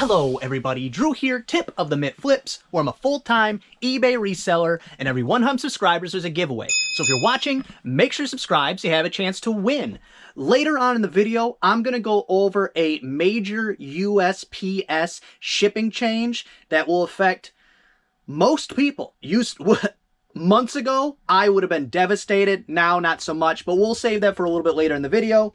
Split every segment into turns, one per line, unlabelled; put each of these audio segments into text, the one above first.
Hello everybody, Drew here, tip of the Mitt Flips, where I'm a full-time eBay reseller, and every 100 subscribers there's a giveaway. So if you're watching, make sure to subscribe so you have a chance to win. Later on in the video, I'm going to go over a major USPS shipping change that will affect most people. Months ago, I would have been devastated, now not so much, but we'll save that for a little bit later in the video.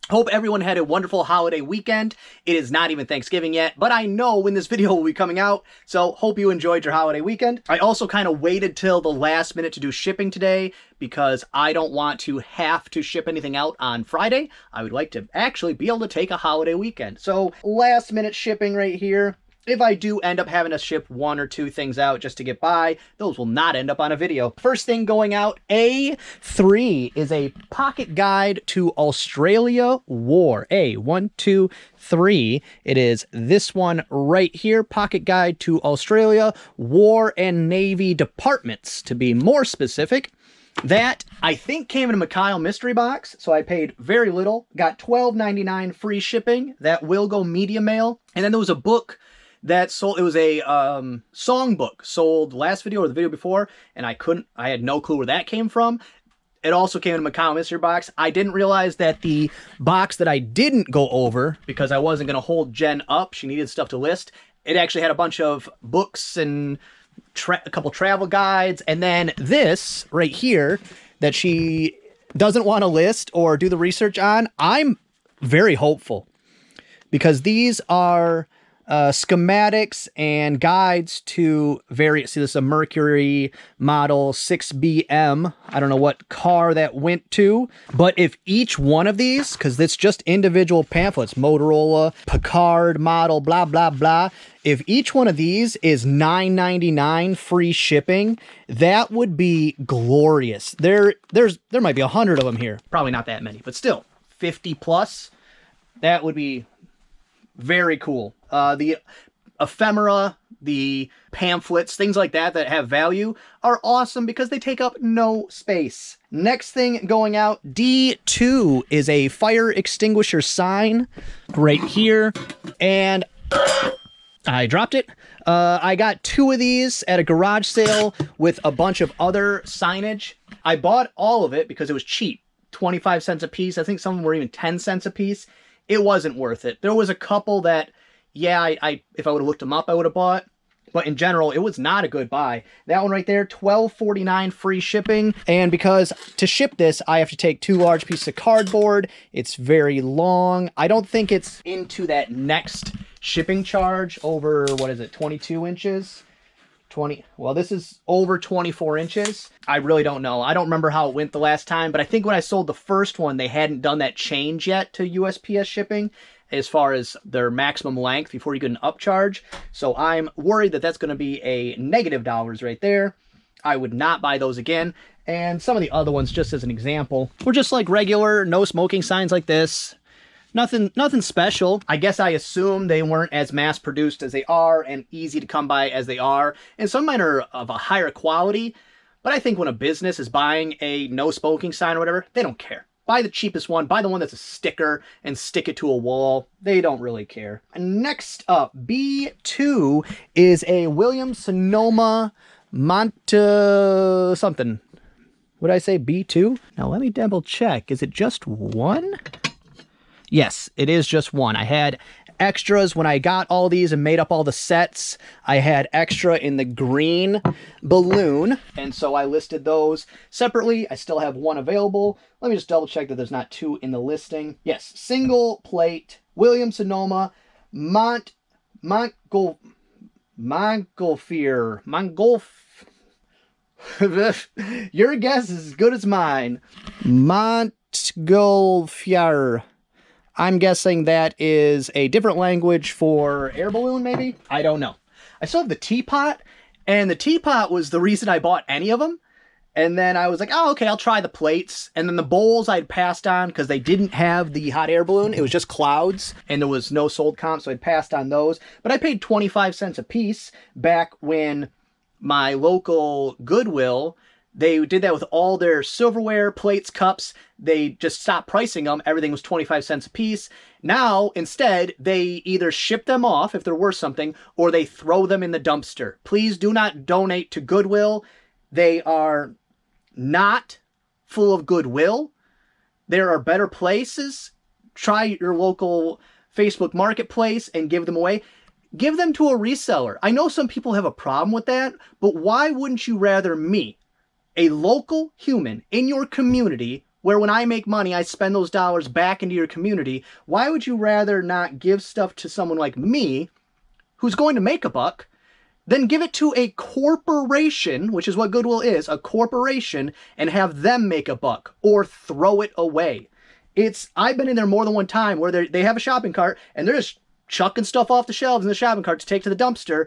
Hope everyone had a wonderful holiday weekend. It is not even Thanksgiving yet, but I know when this video will be coming out, so hope you enjoyed your holiday weekend. I also kind of waited till the last minute to do shipping today because I don't want to have to ship anything out on Friday. I would like to actually be able to take a holiday weekend. So last minute shipping right here. If I do end up having to ship one or two things out just to get by, those will not end up on a video. First thing going out, A3 is a pocket guide to Australia War. A1, 2, 3. It is this one right here, pocket guide to Australia War and Navy departments, to be more specific. That, I think, came in a Mikhail mystery box, so I paid very little. Got $12.99 free shipping. That will go media mail. And then there was a book that sold. It was a song book sold last video or the video before, and I had no clue where that came from. It also came in a Macau mystery box. I didn't realize that the box that I didn't go over, because I wasn't going to hold Jen up, she needed stuff to list, it actually had a bunch of books and a couple travel guides, and then this right here that she doesn't want to list or do the research on. I'm very hopeful because these are schematics and guides to various. See, this is a Mercury model 6BM. I don't know what car that went to, but if each one of these, because it's just individual pamphlets, Motorola, Packard model, blah, blah, blah. If each one of these is $9.99 free shipping, that would be glorious. There might be 100 of them here. Probably not that many, but still 50 plus. That would be very cool. The ephemera, the pamphlets, things like that that have value are awesome because they take up no space. Next thing going out, D2 is a fire extinguisher sign right here. And I dropped it. I got 2 of these at a garage sale with a bunch of other signage. I bought all of it because it was cheap, 25 cents a piece. I think some of them were even 10 cents a piece. It wasn't worth it. There was a couple that, yeah, if I would have looked them up, I would have bought. But in general, it was not a good buy. That one right there, $12.49 free shipping. And because to ship this, I have to take 2 large pieces of cardboard. It's very long. I don't think it's into that next shipping charge over, what is it, 22 inches? Well, this is over 24 inches. I really don't know. I don't remember how it went the last time, but I think when I sold the first one, they hadn't done that change yet to USPS shipping as far as their maximum length before you get an upcharge. So I'm worried that that's going to be a negative dollars right there. I would not buy those again. And some of the other ones, just as an example, were just like regular no smoking signs like this. Nothing special. I guess I assume they weren't as mass produced as they are and easy to come by as they are. And some of mine are of a higher quality, but I think when a business is buying a no smoking sign or whatever, they don't care. Buy the cheapest one, buy the one that's a sticker and stick it to a wall. They don't really care. Next up, B2 is a Williams-Sonoma Monte something. Would I say B2? Now let me double check. Is it just one? Yes, it is just one. I had extras when I got all these and made up all the sets. I had extra in the green balloon, and so I listed those separately. I still have one available. Let me just double check that there's not 2 in the listing. Yes, single plate, Williams-Sonoma, Montgolfier. Your guess is as good as mine. Montgolfier. I'm guessing that is a different language for air balloon, maybe? I don't know. I still have the teapot, and the teapot was the reason I bought any of them. And then I was like, oh, okay, I'll try the plates. And then the bowls I'd passed on because they didn't have the hot air balloon. It was just clouds, and there was no sold comp, so I'd passed on those. But I paid 25 cents a piece back when my local Goodwill They did that with all their silverware, plates, cups. They just stopped pricing them. Everything was 25 cents a piece. Now, instead, they either ship them off if they're worth something, or they throw them in the dumpster. Please do not donate to Goodwill. They are not full of goodwill. There are better places. Try your local Facebook Marketplace and give them away. Give them to a reseller. I know some people have a problem with that, but why wouldn't you rather me, a local human in your community, where when I make money, I spend those dollars back into your community, why would you rather not give stuff to someone like me, who's going to make a buck, than give it to a corporation, which is what Goodwill is, a corporation, and have them make a buck, or throw it away? I've been in there more than one time where they have a shopping cart, and they're just chucking stuff off the shelves in the shopping cart to take to the dumpster,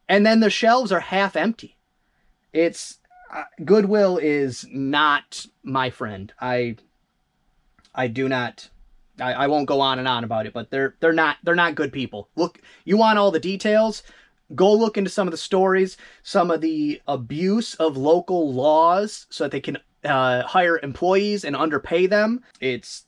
and then the shelves are half empty. Goodwill is not my friend. I won't go on and on about it, but they're not good people. Look, you want all the details? Go look into some of the stories, some of the abuse of local laws so that they can hire employees and underpay them. It's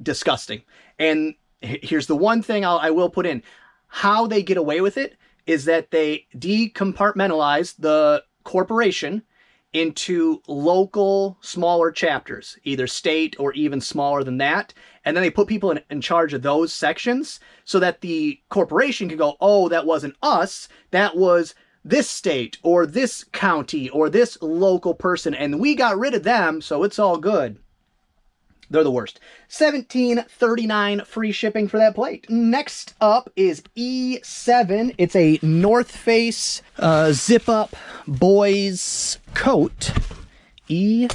disgusting. And here's the one thing I will put in. How they get away with it is that they decompartmentalize the corporation into local, smaller chapters, either state or even smaller than that. And then they put people in charge of those sections so that the corporation can go, oh, that wasn't us, that was this state or this county or this local person, and we got rid of them, so it's all good. They're the worst. $17.39 free shipping for that plate. Next up is E7. It's a North Face zip-up boys coat. E7.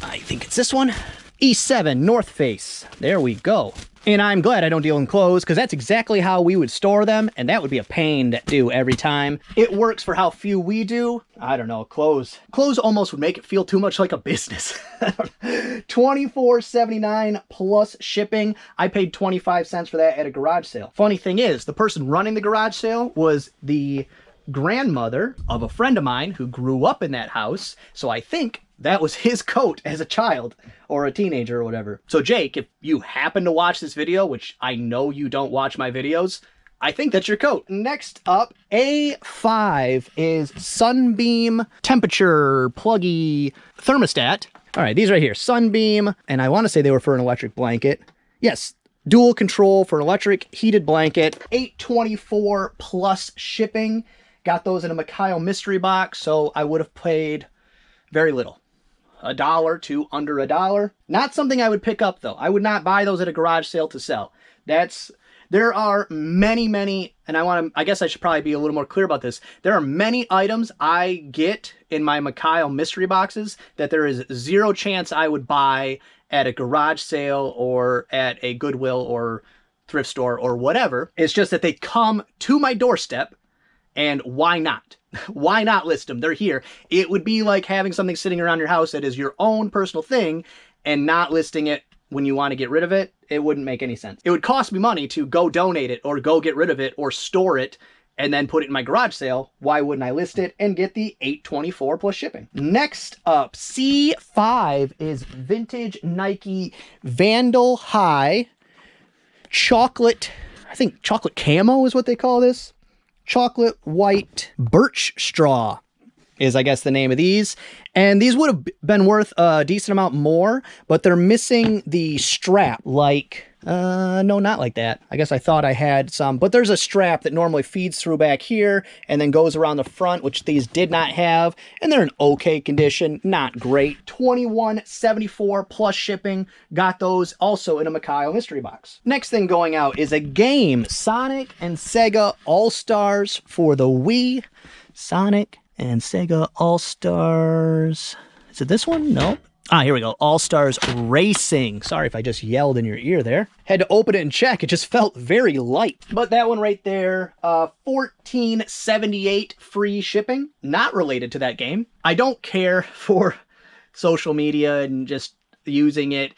I think it's this one. E7 North Face. There we go. And I'm glad I don't deal in clothes, because that's exactly how we would store them, and that would be a pain to do every time. It works for how few we do. I don't know, clothes. Clothes almost would make it feel too much like a business. $24.79 plus shipping. I paid 25 cents for that at a garage sale. Funny thing is, the person running the garage sale was the grandmother of a friend of mine who grew up in that house, so I think that was his coat as a child or a teenager or whatever. So Jake, if you happen to watch this video, which I know you don't watch my videos, I think that's your coat. Next up, A5 is Sunbeam temperature pluggy thermostat. All right, these right here, Sunbeam, and I want to say they were for an electric blanket. Yes, dual control for an electric heated blanket. $8.24 plus shipping. Got those in a Mikhail mystery box, so I would have paid very little. $1 to under $1. Not something I would pick up though. I would not buy those at a garage sale to sell. There are many, and I guess I should probably be a little more clear about this. There are many items I get in my Mikhail mystery boxes that there is zero chance I would buy at a garage sale or at a Goodwill or thrift store or whatever. It's just that they come to my doorstep, and why not? Why not list them? They're here. It would be like having something sitting around your house that is your own personal thing and not listing it when you want to get rid of it. It wouldn't make any sense. It would cost me money to go donate it or go get rid of it or store it and then put it in my garage sale. Why wouldn't I list it and get the $8.24 plus shipping? Next up, C5 is vintage Nike Vandal High chocolate, I think chocolate camo is what they call this. Chocolate white birch straw is, I guess, the name of these. And these would have been worth a decent amount more, but they're missing the strap like, no, not like that. I guess I thought I had some, but there's a strap that normally feeds through back here and then goes around the front, which these did not have. And they're in okay condition, not great. $21.74 plus shipping. Got those also in a Mikhail mystery box. Next thing going out is a game, Sonic and SEGA AllStars for the Wii. Sonic and SEGA AllStars. Is it this one? No. Ah, here we go. AllStars Racing. Sorry if I just yelled in your ear there. Had to open it and check. It just felt very light. But that one right there, $14.78 free shipping. Not related to that game. I don't care for social media and just using it.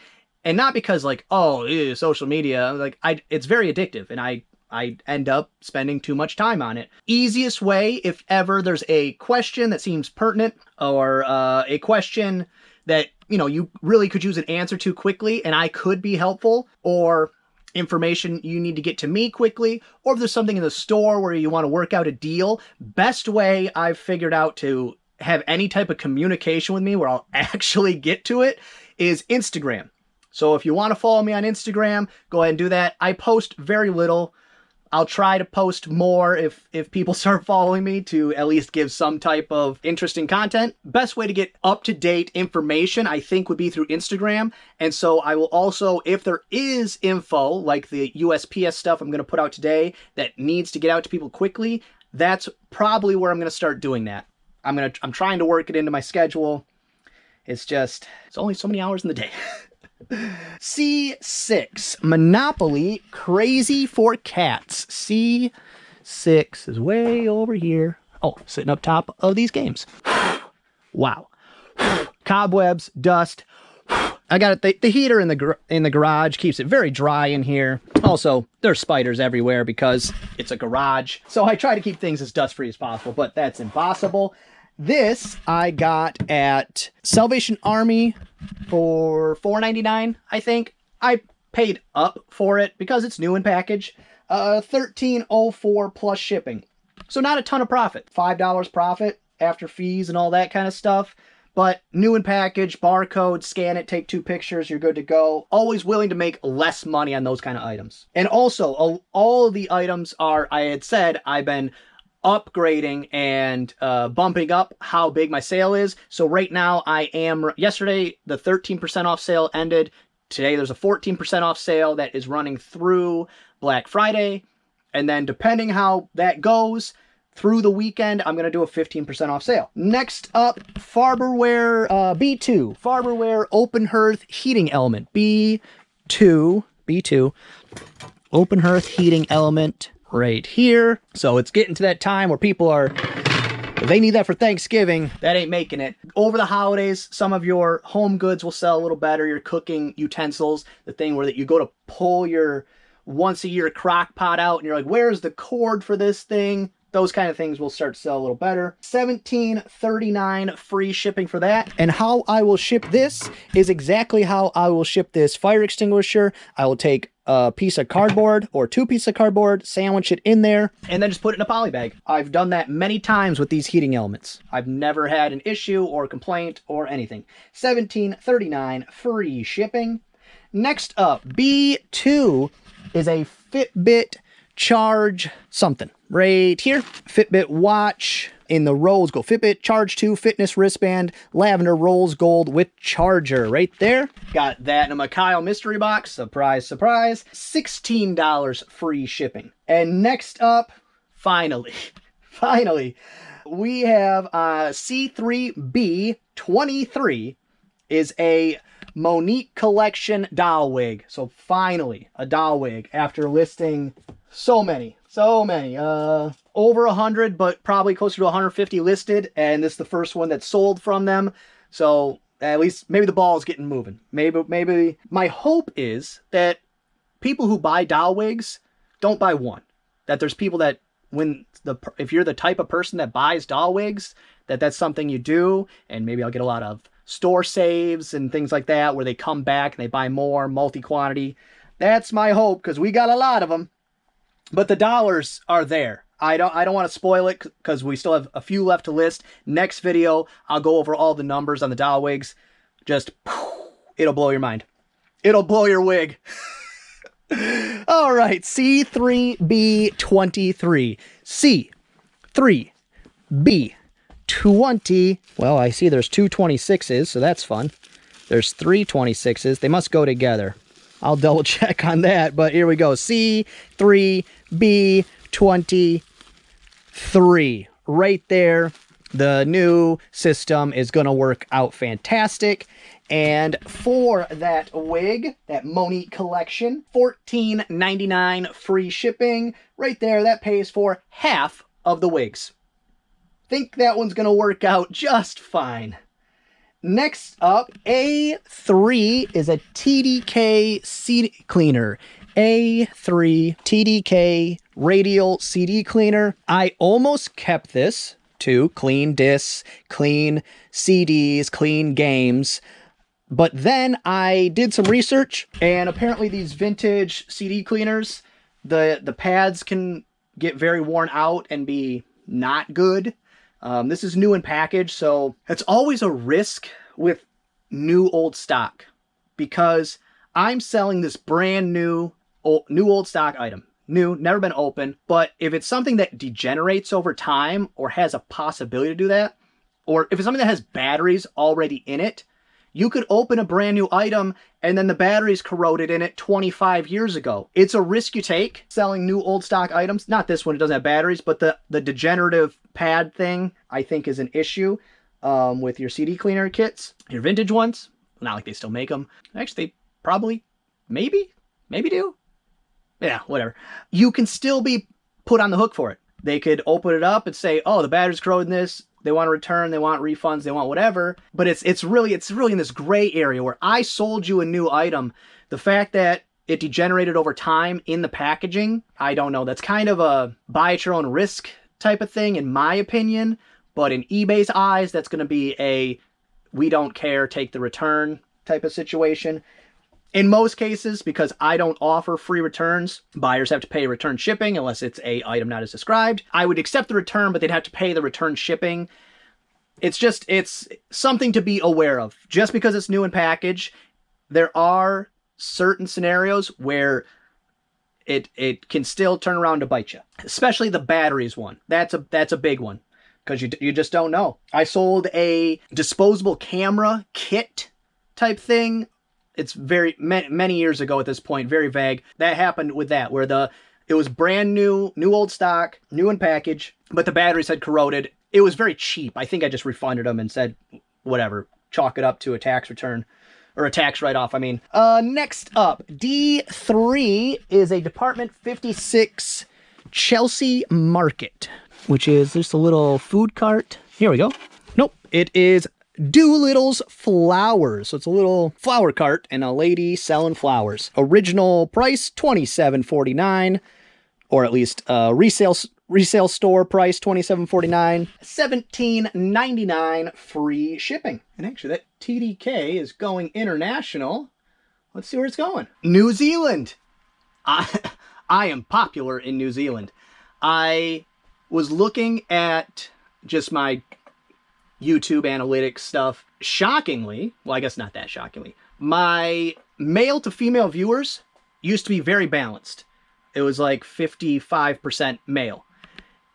And not because like, oh, ew, social media. Like, it's very addictive. And I I end up spending too much time on it. Easiest way, if ever there's a question that seems pertinent, or a question that, you know, you really could use an answer to quickly and I could be helpful, or information you need to get to me quickly, or if there's something in the store where you want to work out a deal, best way I've figured out to have any type of communication with me where I'll actually get to it is Instagram. So if you want to follow me on Instagram, go ahead and do that. I post very little. I'll try to post more if people start following me, to at least give some type of interesting content. Best way to get up-to-date information, I think, would be through Instagram. And so I will also, if there is info, like the USPS stuff I'm going to put out today that needs to get out to people quickly, that's probably where I'm going to start doing that. I'm trying to work it into my schedule. It's only so many hours in the day. C6, Monopoly Crazy for Cats. C6 is way over here. Oh, sitting up top of these games. Wow. Cobwebs, dust. I got it. The heater in the garage keeps it very dry in here. Also, there's spiders everywhere because it's a garage. So I try to keep things as dust-free as possible, but that's impossible. This I got at Salvation Army for $4.99, I think. I paid up for it because it's new in package. $13.04 plus shipping. So not a ton of profit. $5 profit after fees and all that kind of stuff. But new in package, barcode, scan it, take 2 pictures, you're good to go. Always willing to make less money on those kind of items. And also, all of the items are, I had said, I've been upgrading and bumping up how big my sale is. So right now yesterday the 13% off sale ended. Today there's a 14% off sale that is running through Black Friday. And then depending how that goes through the weekend, I'm going to do a 15% off sale. Next up, Farberware B2. Farberware Open Hearth Heating Element. B2. Open Hearth Heating Element. Right here. So it's getting to that time where people if they need that for Thanksgiving, that ain't making it. Over the holidays, some of your home goods will sell a little better. Your cooking utensils, the thing where you go to pull your once a year crock pot out and you're like, where's the cord for this thing? Those kind of things will start to sell a little better. $17.39 free shipping for that. And how I will ship this is exactly how I will ship this fire extinguisher. I will take a piece of cardboard or 2 pieces of cardboard, sandwich it in there, and then just put it in a poly bag. I've done that many times with these heating elements. I've never had an issue or complaint or anything. $17.39 free shipping. Next up, B2 is a Fitbit Charge something. Right here, Fitbit watch in the rose gold. Fitbit Charge 2 fitness wristband, lavender rose gold with charger right there. Got that in a Mikhail mystery box. Surprise, surprise. $16 free shipping. And next up, finally, we have C3B23 is a Monique Collection doll wig. So finally, a doll wig after listing so many. Over 100, but probably closer to 150 listed, and this is the first one that's sold from them. So at least maybe the ball is getting moving. Maybe my hope is that people who buy doll wigs don't buy one. That there's people that if you're the type of person that buys doll wigs, that's something you do, and maybe I'll get a lot of store saves and things like that where they come back and they buy more multi-quantity. That's my hope, because we got a lot of them. But the dollars are there. I don't want to spoil it because we still have a few left to list. Next video, I'll go over all the numbers on the doll wigs. Just, it'll blow your mind. It'll blow your wig. All right, C3B23. C3B20. Well, I see there's 2 26s, so that's fun. There's 3 26s. They must go together. I'll double check on that, but here we go. C3B23. Right there. The new system is going to work out fantastic. And for that wig, that Monique Collection, $14.99 free shipping. Right there, that pays for half of the wigs. Think that one's going to work out just fine. Next up, A3 is a TDK seat cleaner. A3 TDK radial CD cleaner. I almost kept this to clean discs, clean CDs, clean games. But then I did some research, and apparently these vintage CD cleaners, the pads can get very worn out and be not good. This is new in package, so it's always a risk with new old stock, because I'm selling this brand new old stock item. New, never been open, but if it's something that degenerates over time or has a possibility to do that, or if it's something that has batteries already in it, you could open a brand new item and then the batteries corroded in it 25 years ago. It's a risk you take selling new old stock items. Not this one, it doesn't have batteries, but the degenerative pad thing I think is an issue with your CD cleaner kits. Your vintage ones, not like they still make them. Actually, they probably, maybe do. Yeah, whatever. You can still be put on the hook for it. They could open it up and say, oh, the battery's corroded in this. They want to return, they want refunds, they want whatever. But it's really in this gray area where I sold you a new item. The fact that it degenerated over time in the packaging, I don't know. That's kind of a buy at your own risk type of thing, in my opinion. But in eBay's eyes, that's going to be a we don't care, take the return type of situation. In most cases, because I don't offer free returns, buyers have to pay return shipping unless it's a item not as described. I would accept the return, but they'd have to pay the return shipping. It's something to be aware of. Just because it's new in package, there are certain scenarios where it can still turn around to bite you. Especially the batteries one. That's a big one, because you just don't know. I sold a disposable camera kit type thing. It's very many years ago at this point, very vague. That happened with that, where it was brand new old stock, new in package, but the batteries had corroded. It was very cheap. I think I just refunded them and said, whatever, chalk it up to a tax return, or a tax write-off, I mean. Next up, D3 is a Department 56 Chelsea Market, which is just a little food cart. Here we go. Nope, it is Doolittle's Flowers. So it's a little flower cart and a lady selling flowers. Original price $27.49, or at least resale store price $27.49. $17.99 free shipping. And actually that TDK is going international. Let's see where it's going. New Zealand. I am popular in New Zealand. I was looking at just my YouTube analytics stuff. Shockingly, well, I guess not that shockingly, my male to female viewers used to be very balanced. It was like 55% male.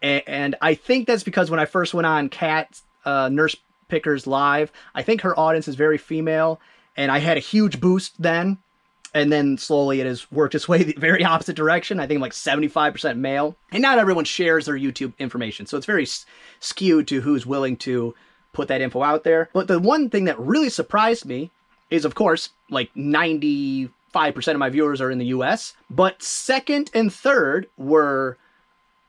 And I think that's because when I first went on Kat Nurse Pickers Live, I think her audience is very female, and I had a huge boost then. And then slowly it has worked its way the very opposite direction. I think like 75% male. And not everyone shares their YouTube information, so it's very skewed to who's willing to put that info out there. But the one thing that really surprised me is, of course, like 95% of my viewers are in the US, but second and third were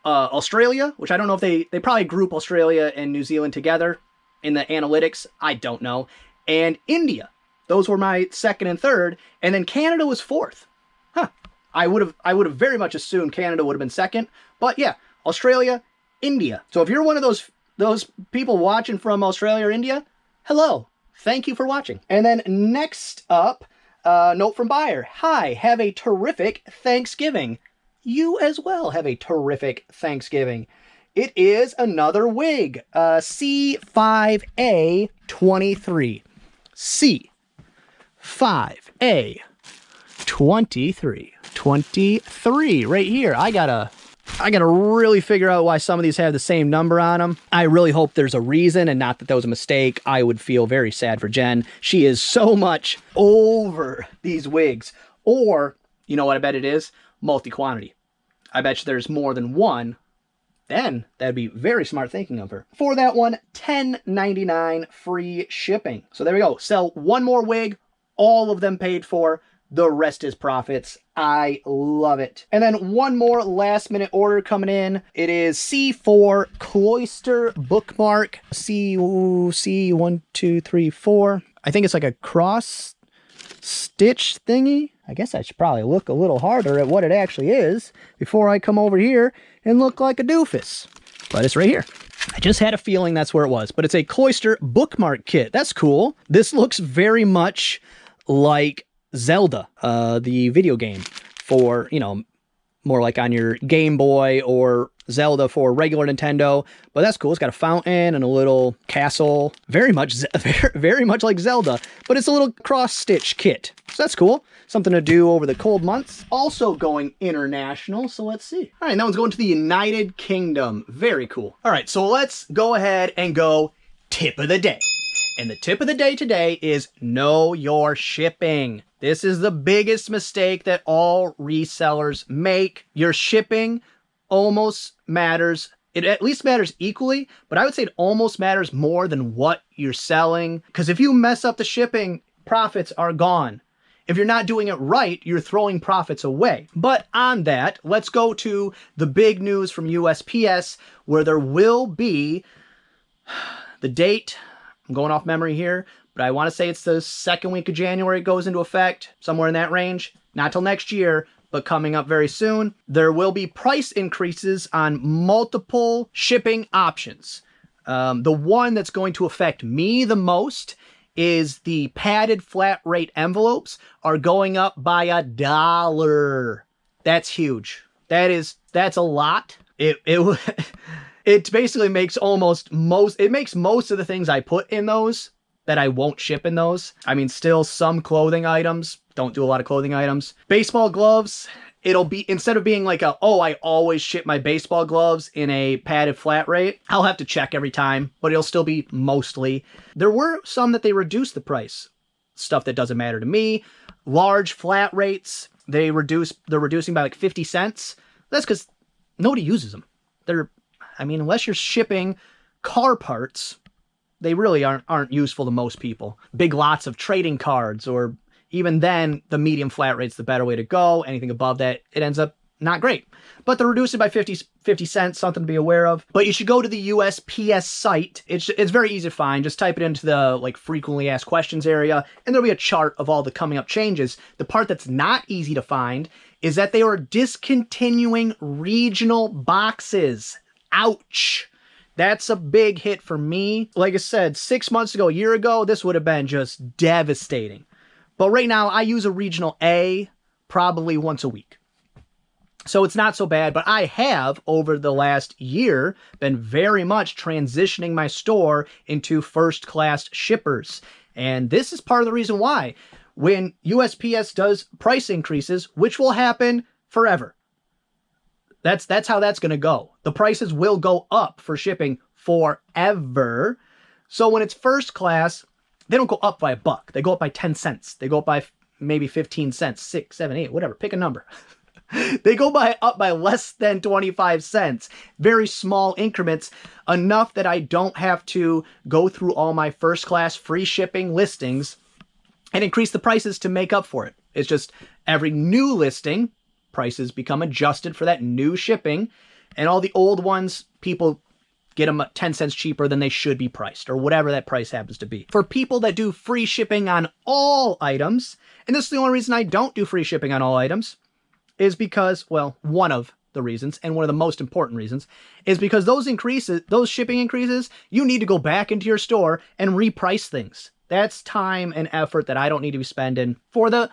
Australia, which I don't know if they probably group Australia and New Zealand together in the analytics. I don't know. And India. Those were my second and third, and then Canada was fourth. Huh. I would have very much assumed Canada would have been second, but yeah, Australia, India. So if you're one of those people watching from Australia or India, hello. Thank you for watching. And then next up, note from buyer. Hi, have a terrific Thanksgiving. You as well have a terrific Thanksgiving. It is another wig, C5A23. C5A23. 23 right here. I gotta really figure out why some of these have the same number on them. I really hope there's a reason and not that was a mistake. I would feel very sad for Jen. She is so much over these wigs. Or, you know what I bet it is? Multi-quantity. I bet you there's more than one. Then that'd be very smart thinking of her. For that one, $10.99 free shipping. So there we go. Sell one more wig, all of them paid for. The rest is profits. I love it. And then one more last minute order coming in. It is C4 Cloister Bookmark. C1, 2, 3, 4. I think it's like a cross stitch thingy. I guess I should probably look a little harder at what it actually is before I come over here and look like a doofus. But it's right here. I just had a feeling that's where it was, but it's a Cloister bookmark kit. That's cool. This looks very much like Zelda, the video game for, you know, more like on your Game Boy, or Zelda for regular Nintendo. But that's cool. It's got a fountain and a little castle. Very much like Zelda, but it's a little cross-stitch kit. So that's cool. Something to do over the cold months. Also going international, so let's see. All right, that one's going to the United Kingdom. Very cool. All right, so let's go ahead and go tip of the day. And the tip of the day today is know your shipping. This is the biggest mistake that all resellers make. Your shipping almost matters. It at least matters equally, but I would say it almost matters more than what you're selling. Because if you mess up the shipping, profits are gone. If you're not doing it right, you're throwing profits away. But on that, let's go to the big news from USPS, where there will be the date. I'm going off memory here, but I want to say it's the second week of January it goes into effect, somewhere in that range. Not till next year, but coming up very soon. There will be price increases on multiple shipping options. The one that's going to affect me the most is the padded flat rate envelopes are going up by $1. That's huge. That's a lot. It basically makes most of the things I put in those that I won't ship in those. I mean, still some clothing items. Don't do a lot of clothing items. Baseball gloves, it'll be, instead of being like I always ship my baseball gloves in a padded flat rate, I'll have to check every time, but it'll still be mostly. There were some that they reduced the price. Stuff that doesn't matter to me. Large flat rates, they're reducing by like 50 cents. That's because nobody uses them. Unless you're shipping car parts, they really aren't useful to most people. Big lots of trading cards, or even then, the medium flat rate's the better way to go. Anything above that, it ends up not great. But they're reducing by 50 cents, something to be aware of. But you should go to the USPS site. It's very easy to find. Just type it into the like frequently asked questions area, and there'll be a chart of all the coming up changes. The part that's not easy to find is that they are discontinuing regional boxes. Ouch. That's a big hit for me. Like I said, 6 months ago, a year ago, this would have been just devastating. But right now, I use a regional A probably once a week. So it's not so bad, but I have, over the last year, been very much transitioning my store into first-class shippers. And this is part of the reason why. When USPS does price increases, which will happen forever, that's how that's going to go. The prices will go up for shipping forever. So when it's first class, they don't go up by $1. They go up by 10 cents. They go up by maybe 15 cents, 6, 7, 8, whatever. Pick a number. They go up by less than 25 cents. Very small increments, enough that I don't have to go through all my first class free shipping listings and increase the prices to make up for it. It's just every new listing, prices become adjusted for that new shipping, and all the old ones, people get them 10 cents cheaper than they should be priced, or whatever that price happens to be. For people that do free shipping on all items, and this is the only reason I don't do free shipping on all items, is because, well, one of the reasons, and one of the most important reasons, is because those shipping increases, you need to go back into your store and reprice things. That's time and effort that I don't need to be spending for the,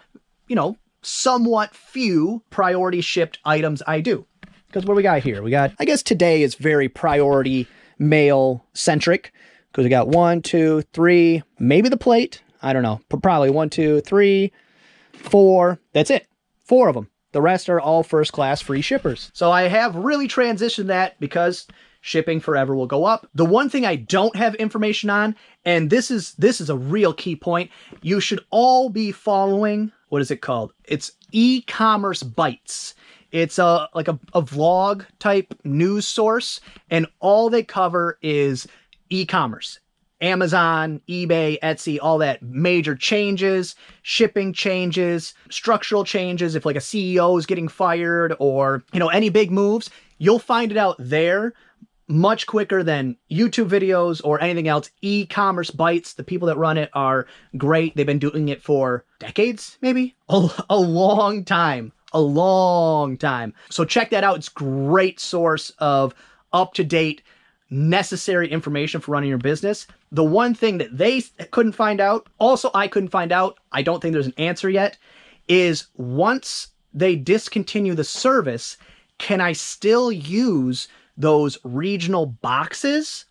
somewhat few priority shipped items I do. Because what we got here? I guess today is very priority mail centric, because we got 1, 2, 3, maybe the plate. I don't know, but probably 1, 2, 3, 4. That's it. 4 of them. The rest are all first class free shippers. So I have really transitioned that because shipping forever will go up. The one thing I don't have information on, and this is a real key point, you should all be following, what is it called? It's ECommerceBytes. It's like a vlog type news source, and all they cover is e-commerce. Amazon, eBay, Etsy, all that major changes, shipping changes, structural changes. If like a CEO is getting fired, or, any big moves, you'll find it out there. much quicker than YouTube videos or anything else. ECommerceBytes, the people that run it are great. They've been doing it for decades, maybe a long time, a long time. So check that out. It's a great source of up-to-date, necessary information for running your business. The one thing that they couldn't find out, also I couldn't find out, I don't think there's an answer yet, is once they discontinue the service, can I still use those regional boxes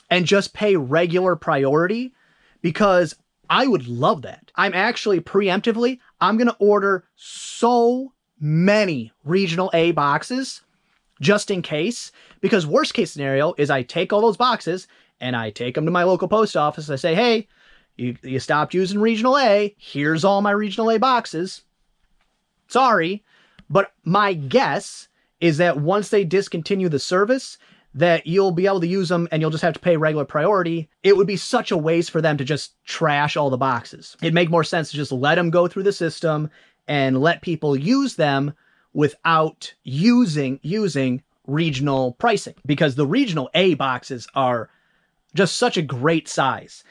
and just pay regular priority? Because I would love that. I'm actually preemptively, I'm going to order so many regional A boxes just in case, because worst case scenario is I take all those boxes and I take them to my local post office. I say, hey, you stopped using regional A. Here's all my regional A boxes. Sorry. But my guess is that once they discontinue the service, that you'll be able to use them and you'll just have to pay regular priority. It would be such a waste for them to just trash all the boxes. It'd make more sense to just let them go through the system and let people use them without using regional pricing, because the regional A boxes are just such a great size.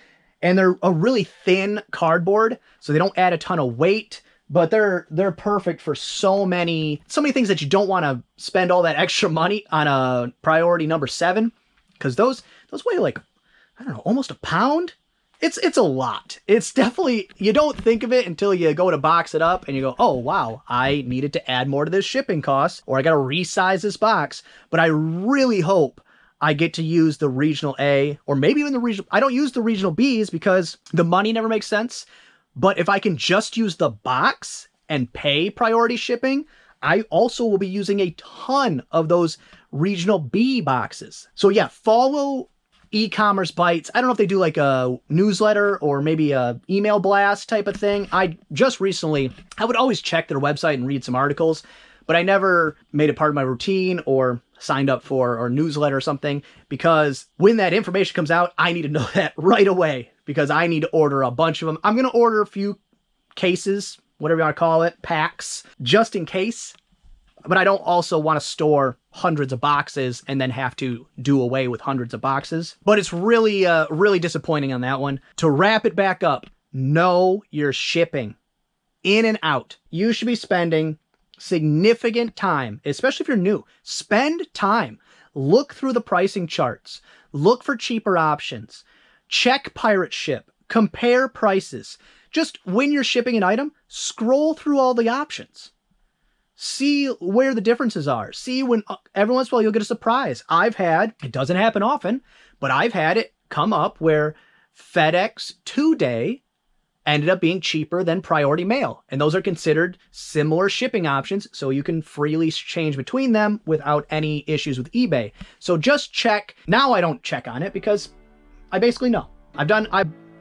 And they're a really thin cardboard, so they don't add a ton of weight, but they're perfect for so many things that you don't want to spend all that extra money on a priority number 7, because those weigh like, I don't know, almost a pound. It's a lot. It's definitely, you don't think of it until you go to box it up and you go, oh wow, I needed to add more to this shipping cost, or I got to resize this box. But I really hope I get to use the regional A, or maybe even the regional, I don't use the regional Bs because the money never makes sense. But if I can just use the box and pay priority shipping, I also will be using a ton of those regional B boxes. So yeah, follow ECommerceBytes. I don't know if they do like a newsletter or maybe a email blast type of thing. I would always check their website and read some articles, but I never made it part of my routine or signed up for or newsletter or something, because when that information comes out, I need to know that right away, because I need to order a bunch of them. I'm going to order a few cases, whatever you want to call it, packs, just in case. But I don't also want to store hundreds of boxes and then have to do away with hundreds of boxes. But it's really, really disappointing on that one. To wrap it back up, know your shipping in and out. You should be spending significant time, especially if you're new. Spend time. Look through the pricing charts. Look for cheaper options. Check Pirate Ship. Compare prices. Just when you're shipping an item, scroll through all the options. See where the differences are. See when every once in a while you'll get a surprise. It doesn't happen often, but I've had it come up where FedEx 2-day ended up being cheaper than priority mail. And those are considered similar shipping options, so you can freely change between them without any issues with eBay. So just check. Now I don't check on it because I basically know. I've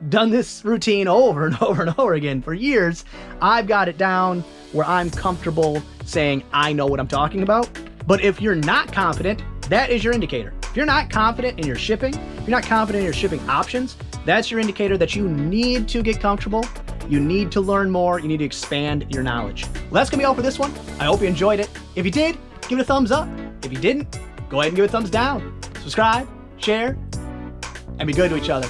done this routine over and over and over again for years. I've got it down where I'm comfortable saying I know what I'm talking about. But if you're not confident, that is your indicator. If you're not confident in your shipping, if you're not confident in your shipping options, that's your indicator that you need to get comfortable. You need to learn more. You need to expand your knowledge. Well, that's gonna be all for this one. I hope you enjoyed it. If you did, give it a thumbs up. If you didn't, go ahead and give it a thumbs down. Subscribe, share, and be good to each other.